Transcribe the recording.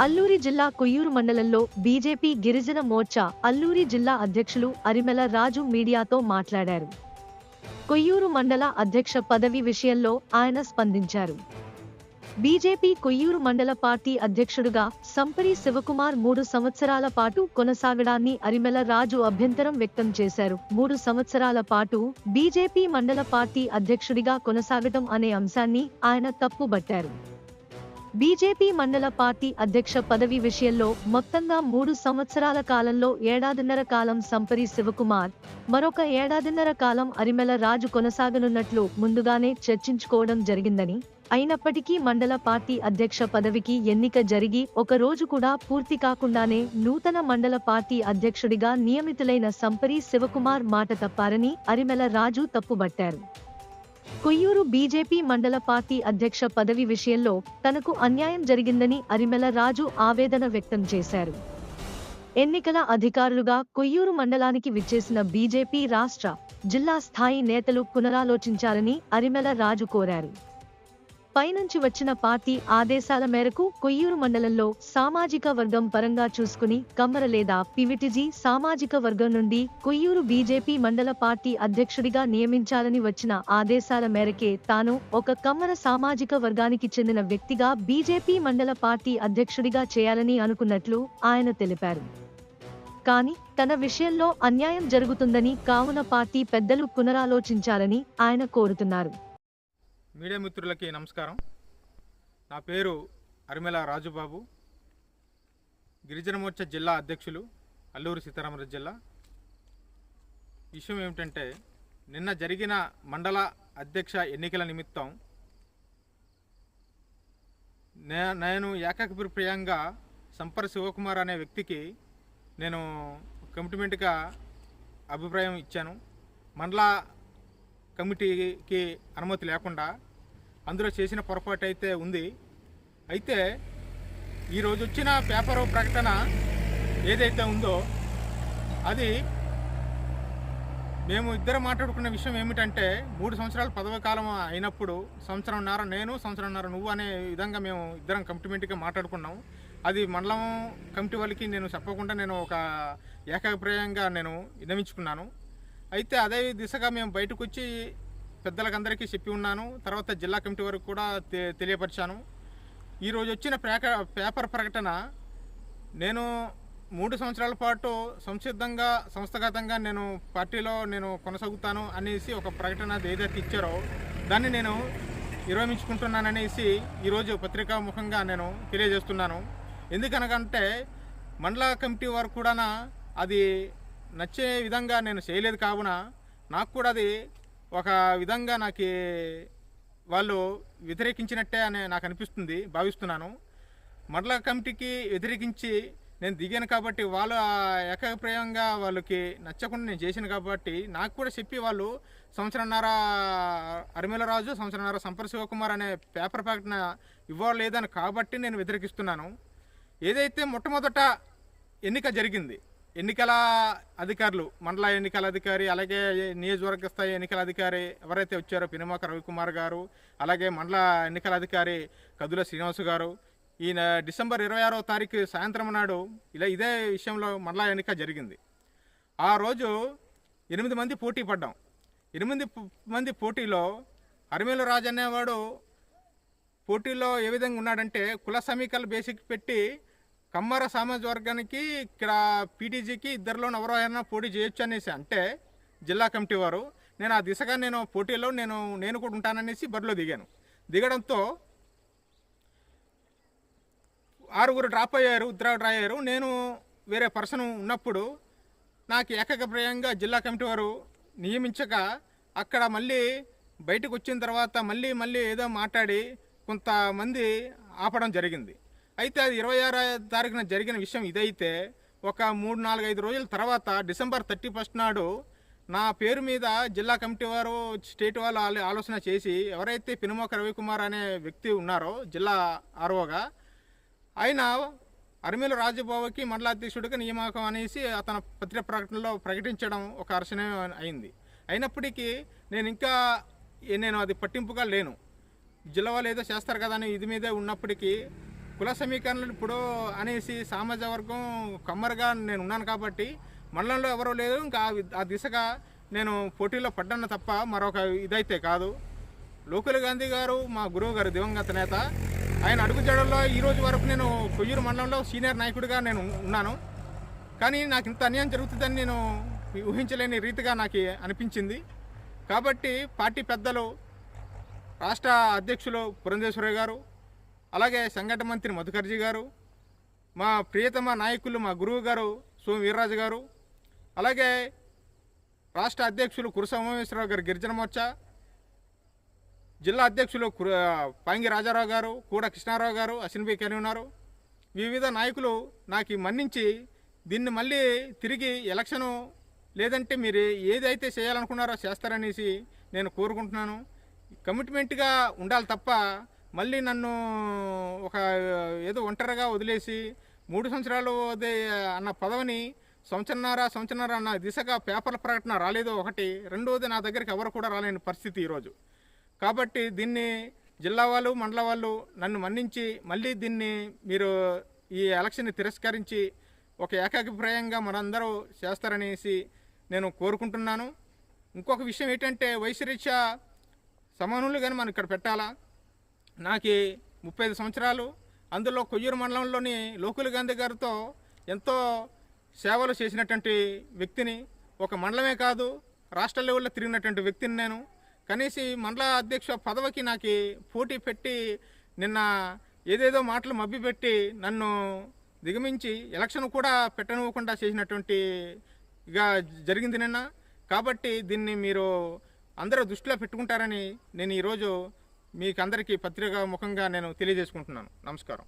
అల్లూరి జిల్లా కొయ్యూరు మండలంలో బీజేపీ గిరిజన మోర్చా అల్లూరి జిల్లా అధ్యక్షులు అరిమెల రాజు మీడియాతో మాట్లాడారు. కొయ్యూరు మండల అధ్యక్ష పదవి విషయంలో ఆయన స్పందించారు. బీజేపీ కొయ్యూరు మండల పార్టీ అధ్యక్షుడుగా సంపరి శివకుమార్ 3 సంవత్సరాల పాటు కొనసాగడాన్ని అరిమెల రాజు అభ్యంతరం వ్యక్తం చేశారు. 3 సంవత్సరాల పాటు బీజేపీ మండల పార్టీ అధ్యక్షుడిగా కొనసాగటం అనే అంశాన్ని ఆయన తప్పుబట్టారు. బీజేపీ మండల పార్టీ అధ్యక్ష పదవి విషయంలో మొత్తంగా 3 సంవత్సరాల కాలంలో ఏడాదిన్నర కాలం సంపరి శివకుమార్, మరొక ఏడాదిన్నర కాలం అరిమెల రాజు కొనసాగనున్నట్లు ముందుగానే చర్చించుకోవడం జరిగిందని, అయినప్పటికీ మండల పార్టీ అధ్యక్ష పదవికి ఎన్నిక జరిగి ఒక రోజు కూడా పూర్తి కాకుండానే నూతన మండల పార్టీ అధ్యక్షుడిగా నియమితులైన సంపరి శివకుమార్ మాట తప్పారని అరిమెల రాజు తప్పుబట్టారు. కొయ్యూరు బీజేపీ మండల పార్టీ అధ్యక్ష పదవి విషయంలో తనకు అన్యాయం జరిగిందని అరిమెల రాజు ఆవేదన వ్యక్తం చేశారు. ఎన్నికల అధికారులుగా కొయ్యూరు మండలానికి విచ్చేసిన బీజేపీ రాష్ట్ర, జిల్లా స్థాయి నేతలు పునరాలోచించాలని అరిమెల రాజు కోరారు. పైనుంచి వచ్చిన పార్టీ ఆదేశాల మేరకు కొయ్యూరు మండలంలో సామాజిక వర్గం పరంగా చూసుకుని కమ్మర లేదా పివిటిజీ సామాజిక వర్గం నుండి కొయ్యూరు బీజేపీ మండల పార్టీ అధ్యక్షుడిగా నియమించాలని వచ్చిన ఆదేశాల మేరకే తాను ఒక కమ్మర సామాజిక వర్గానికి చెందిన వ్యక్తిగా బీజేపీ మండల పార్టీ అధ్యక్షుడిగా చేయాలని అనుకున్నట్లు ఆయన తెలిపారు. కానీ తన విషయంలో అన్యాయం జరుగుతుందని, కావున పార్టీ పెద్దలు పునరాలోచించాలని ఆయన కోరుతున్నారు. మీడియా మిత్రులకి నమస్కారం. నా పేరు అరిమెల రాజుబాబు, గిరిజన మోర్చా జిల్లా అధ్యక్షులు, అల్లూరి సీతారామరాజు జిల్లా. విషయం ఏమిటంటే, నిన్న జరిగిన మండల అధ్యక్ష ఎన్నికల నిమిత్తం నేను ఏకాభిప్రాయంగా సంపర శివకుమార్ అనే వ్యక్తికి నేను కమిట్మెంట్గా అభిప్రాయం ఇచ్చాను. మండల కమిటీకి అనుమతి లేకుండా అందులో చేసిన పొరపాటు అయితే ఉంది. అయితే ఈరోజు వచ్చిన పేపర్ ప్రకటన ఏదైతే ఉందో అది మేము ఇద్దరు మాట్లాడుకున్న విషయం ఏమిటంటే, 3 సంవత్సరాల పదవి కాలం అయినప్పుడు సంవత్సరంన్నర నేను, సంవత్సరంన్నర నువ్వు అనే విధంగా మేము ఇద్దరం కమిట్మెంట్గా మాట్లాడుకున్నాం. అది మండలం కమిటీ వాళ్ళకి నేను చెప్పకుండా నేను ఒక ఏకాభిప్రాయంగా నేను విన్నవించుకున్నాను. అయితే అదే దిశగా మేము బయటకు వచ్చి పెద్దలకందరికీ చెప్పి ఉన్నాను. తర్వాత జిల్లా కమిటీ వరకు కూడా తెలియపరిచాను. ఈరోజు వచ్చిన పేపర్ ప్రకటన నేను 3 సంవత్సరాల పాటు సంసిద్ధంగా సంస్థాగతంగా నేను పార్టీలో నేను కొనసాగుతాను అనేసి ఒక ప్రకటన ఏదైతే ఇచ్చారో దాన్ని నేను విరమించుకుంటున్నాననేసి ఈరోజు పత్రికా ముఖంగా నేను తెలియజేస్తున్నాను. ఎందుకనకంటే మండల కమిటీ వారు కూడా అది నచ్చే విధంగా నేను చేయలేదు. కావున నాకు కూడా అది ఒక విధంగా నాకు వాళ్ళు వ్యతిరేకించినట్టే అని నాకు అనిపిస్తుంది, భావిస్తున్నాను. మండల కమిటీకి వ్యతిరేకించి నేను దిగాను కాబట్టి వాళ్ళు ఏకాభిప్రాయంగా వాళ్ళకి నచ్చకుండా నేను చేశాను కాబట్టి నాకు కూడా చెప్పి వాళ్ళు సంవత్సరంన్నర అరిమెల రాజు, సంవత్సరంన్నర సంపర శివకుమార్ అనే పేపర్ ప్రకటన ఇవ్వలేదని కాబట్టి నేను వ్యతిరేకిస్తున్నాను. ఏదైతే మొట్టమొదట ఎన్నిక జరిగింది, ఎన్నికల అధికారులు, మండల ఎన్నికల అధికారి, అలాగే నియోజకవర్గ స్థాయి ఎన్నికల అధికారి ఎవరైతే వచ్చారో పినమాక రవికుమార్ గారు, అలాగే మండల ఎన్నికల అధికారి కదుల శ్రీనివాసు గారు, ఈయన డిసెంబర్ 26వ తారీఖు సాయంత్రం నాడు ఇదే విషయంలో మండల ఎన్నిక జరిగింది. ఆ రోజు 8 మంది పోటీ పడ్డాం. 8 మంది పోటీలో అరిమెల రాజు అనేవాడు పోటీలో ఏ విధంగా ఉన్నాడంటే, కుల సమీకరణ బేసిక్ పెట్టి కమ్మర సామాజిక వర్గానికి ఇక్కడ పీటీజీకి ఇద్దరిలో ఎవరైనా పోటీ చేయొచ్చు అనేసి అంటే జిల్లా కమిటీ వారు, నేను ఆ దిశగా నేను పోటీలో నేను కూడా ఉంటాననేసి బరిలో దిగాను. దిగడంతో 6 డ్రాప్ అయ్యారు, అయ్యారు. నేను వేరే పర్సన్ ఉన్నప్పుడు నాకు ఏకాభిప్రాయంగా జిల్లా కమిటీ వారు నియమించక అక్కడ మళ్ళీ బయటకు వచ్చిన తర్వాత మళ్ళీ ఏదో మాట్లాడి కొంతమంది ఆపడం జరిగింది. అయితే అది 26వ తారీఖున జరిగిన విషయం ఇదైతే ఒక 3-4-5 రోజుల తర్వాత డిసెంబర్ 31 నాడు నా పేరు మీద జిల్లా కమిటీ వారు, స్టేట్ వాళ్ళు ఆలోచన చేసి ఎవరైతే పినమోక రవికుమార్ అనే వ్యక్తి ఉన్నారో జిల్లా ఆర్ఓగా, ఆయన అరిమెల రాజుబాబుకి మండలాధ్యక్షుడిగా నియామకం అనేసి అతని పత్రిక ప్రకటనలో ప్రకటించడం ఒక హర్షణీయం అయింది. అయినప్పటికీ నేను అది పట్టింపుగా లేను. జిల్లా వాళ్ళు ఏదో చేస్తారు కదా అని ఇది మీదే ఉన్నప్పటికీ కుల సమీకరణలు ఇప్పుడు అనేసి సామాజిక వర్గం కమ్మరుగా నేను ఉన్నాను కాబట్టి మండలంలో ఎవరూ లేదు. ఇంకా ఆ దిశగా నేను పోటీలో పడ్డాను తప్ప మరొక ఇదైతే కాదు. లోకల్ గాంధీ గారు మా గురువు గారు దివంగత నేత. ఆయన అడుగుజాడల్లో ఈరోజు వరకు నేను కొయ్యూరు మండలంలో సీనియర్ నాయకుడిగా నేను ఉన్నాను. కానీ నాకు ఇంత అన్యాయం జరుగుతుందని నేను ఊహించలేని రీతిగా నాకు అనిపించింది. కాబట్టి పార్టీ పెద్దలు, రాష్ట్ర అధ్యక్షులు పురంధేశ్వరి గారు, అలాగే సంఘటన మంత్రి మధుకర్జీ గారు, మా ప్రియతమ నాయకులు మా గురువు గారు సోము వీర్రాజు గారు, అలాగే రాష్ట్ర అధ్యక్షులు కురస ఉమామేశ్వరరావు గారు గిరిజన మోర్చా, జిల్లా అధ్యక్షులు పాంగి రాజారావు గారు, కూడా కృష్ణారావు గారు, అశ్విన్బి కెని ఉన్నారు. వివిధ నాయకులు నాకు మన్నించి దీన్ని మళ్ళీ తిరిగి ఎలక్షను లేదంటే మీరు ఏదైతే చేయాలనుకున్నారో చేస్తారనేసి నేను కోరుకుంటున్నాను. కమిట్మెంట్గా ఉండాలి తప్ప మళ్ళీ నన్ను ఒక ఏదో ఒంటరిగా వదిలేసి 3 సంవత్సరాలు అన్న పదవిని సంవత్సరన్నర అన్న దిశగా పేపర్ల ప్రకటన రాలేదో ఒకటి, రెండవది నా దగ్గరికి ఎవరు కూడా రాలేని పరిస్థితి ఈరోజు. కాబట్టి దీన్ని జిల్లా వాళ్ళు, మండల వాళ్ళు నన్ను మన్నించి మళ్ళీ దీన్ని మీరు ఈ ఎలక్షన్ని తిరస్కరించి ఒక ఏకాభిప్రాయంగా మనందరూ చేస్తారనేసి నేను కోరుకుంటున్నాను. ఇంకొక విషయం ఏంటంటే వయసు రీత్యా సమానులు కానీ మనం ఇక్కడ పెట్టాలా. నాకు 35 సంవత్సరాలు, అందులో కొయ్యూరు మండలంలోని లోకల్ గాంధీ గారితో ఎంతో సేవలు చేసినటువంటి వ్యక్తిని, ఒక మండలమే కాదు రాష్ట్ర లెవెల్లో తిరిగినటువంటి వ్యక్తిని నేను. కనీసం మండల అధ్యక్ష పదవికి నాకు పోటీ పెట్టి నిన్న ఏదేదో మాటలు మభ్యపెట్టి నన్ను దిగమించి ఎలక్షన్ కూడా పెట్టనివ్వకుండా చేసినటువంటి ఇక జరిగింది నిన్న. కాబట్టి దీన్ని మీరు అందరూ దృష్టిలో పెట్టుకుంటారని నేను ఈరోజు మీకు అందరికీ పత్రికా ముఖంగా నేను తెలియజేసుకుంటున్నాను. నమస్కారం.